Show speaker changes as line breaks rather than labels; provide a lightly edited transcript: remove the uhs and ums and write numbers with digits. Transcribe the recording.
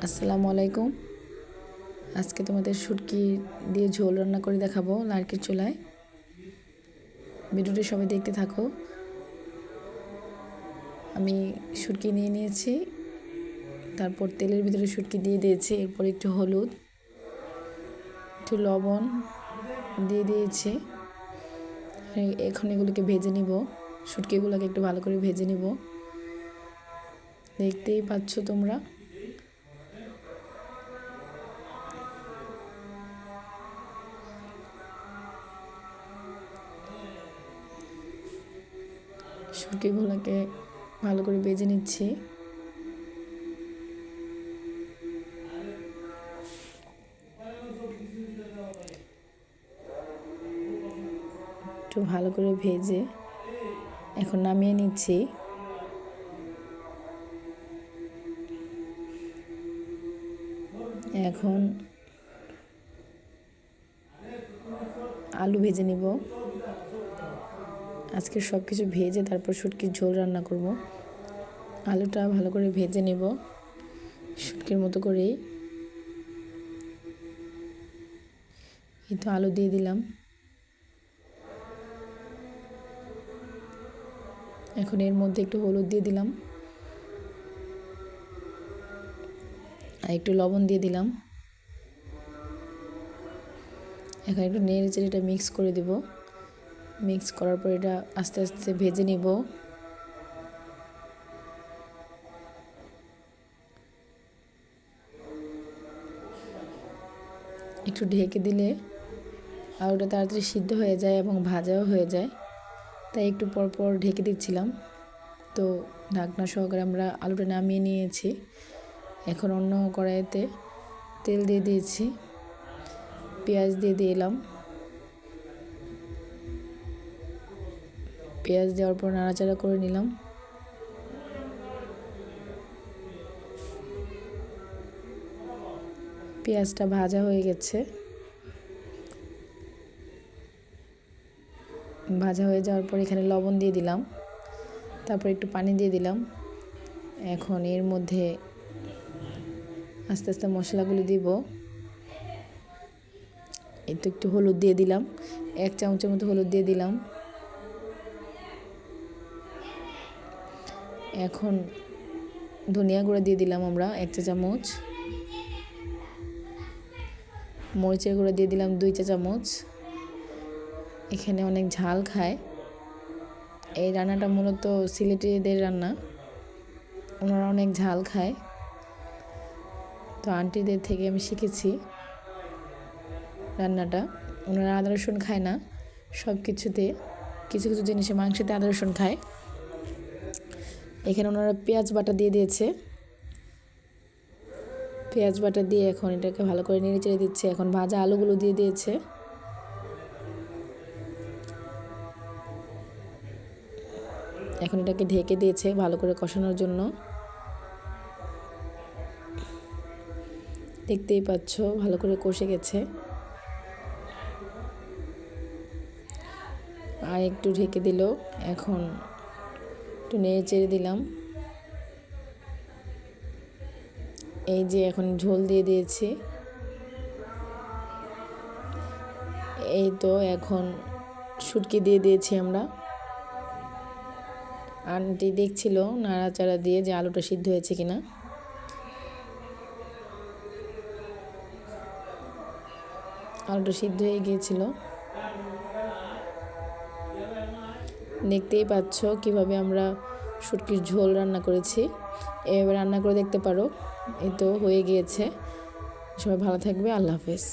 আসসালামু আলাইকুম। আজকে তোমাদের শুটকি দিয়ে ঝোল রান্না করে দেখাবো লার্কির চুলায়। ভিডিওটি সবাই দেখতে থাকো। আমি শুটকি নিয়ে নিয়েছি, তারপর তেলের ভিতরে শুটকি দিয়ে দিয়েছি, এরপর একটু হলুদ, একটু লবণ দিয়ে দিয়েছি। এখন এগুলোকে ভেজে নিব, শুটকিগুলোকে একটু ভালো করে ভেজে নিব। দেখতেই পাচ্ছ তোমরা। শুটকিগুলোকে ভালো করে ভেজে নিচ্ছি। একটু ভালো করে ভেজে এখন নামিয়ে নিচ্ছি। এখন আলু ভেজে নিব। আজকে সব কিছু ভেজে তারপর শুটকির ঝোল রান্না করব। আলুটা ভালো করে ভেজে নিব শুটকির মতো করেই। এই তো আলু দিয়ে দিলাম। এখন এর মধ্যে একটু হলুদ দিয়ে দিলাম আর একটু লবণ দিয়ে দিলাম। এখন একটু নেড়ে চেড়ে এটা মিক্স করে দেব। মিক্স করার পর এটা আস্তে আস্তে ভেজে নিব। একটু ঢেকে দিলে আলুটা তাড়াতাড়ি সিদ্ধ হয়ে যায় এবং ভাজাও হয়ে যায়, তাই একটু পর পর ঢেকে দিচ্ছিলাম। তো ঢাকনা সহকারে আমরা আলুটা নামিয়ে নিয়েছি। এখন অন্য কড়াইতে তেল দিয়ে দিয়েছি, পেঁয়াজ দিয়ে দিলাম। পেঁয়াজ দেওয়ার পর নাড়াচাড়া করে নিলাম। পেঁয়াজটা ভাজা হয়ে গেছে। ভাজা হয়ে যাওয়ার পর এখানে লবণ দিয়ে দিলাম, তারপর একটু পানি দিয়ে দিলাম। এখন এর মধ্যে আস্তে আস্তে মশলাগুলো দিব। এই তো একটু হলুদ দিয়ে দিলাম, 1 চামচের মতো হলুদ দিয়ে দিলাম। এখন ধনিয়া গুঁড়া দিয়ে দিলাম আমরা 1 চা চামচ। মরিচের গুঁড়া দিয়ে দিলাম 2 চা চামচ। এখানে অনেক ঝাল খায়। এই রান্নাটা মূলত সিলেটিদের রান্না, ওনারা অনেক ঝাল খায়। তো আন্টিদের থেকে আমি শিখেছি রান্নাটা। ওনারা আদা রসুন খায় না, সব কিছুতে কিছু কিছু জিনিসে মাংসতে আদা রসুন খায়। এখানে ওনারা পেঁয়াজ বাটা দিয়ে দিয়েছে। পেঁয়াজ বাটা দিয়ে এখন এটাকে ভালো করে নেড়ে চেড়ে দিচ্ছে। এখন ভাজা আলুগুলো দিয়ে দিয়েছে। এখন এটাকে ঢেকে দিয়েছে ভালো করে কষানোর জন্য। দেখতেই পাচ্ছ ভালো করে কষে গেছে। আর একটু ঢেকে দিল। এখন একটু নেড়ে চেড়ে দিলাম। এই যে এখন ঝোল দিয়ে দিয়েছি। এই তো এখন শুটকি দিয়ে দিয়েছি আমরা। আন্টি দেখছিল নাড়াচাড়া দিয়ে যে আলুটা সিদ্ধ হয়েছে কিনা। আলুটা সিদ্ধ হয়ে গিয়েছিল। দেখতেই পাচ্ছ কিভাবে আমরা শুটকির ঝোল রান্না করেছি। এভাবে রান্না করে দেখতে পারো। এই তো হয়ে গিয়েছে। সবাই ভালো থাকবে। আল্লাহ হাফেজ।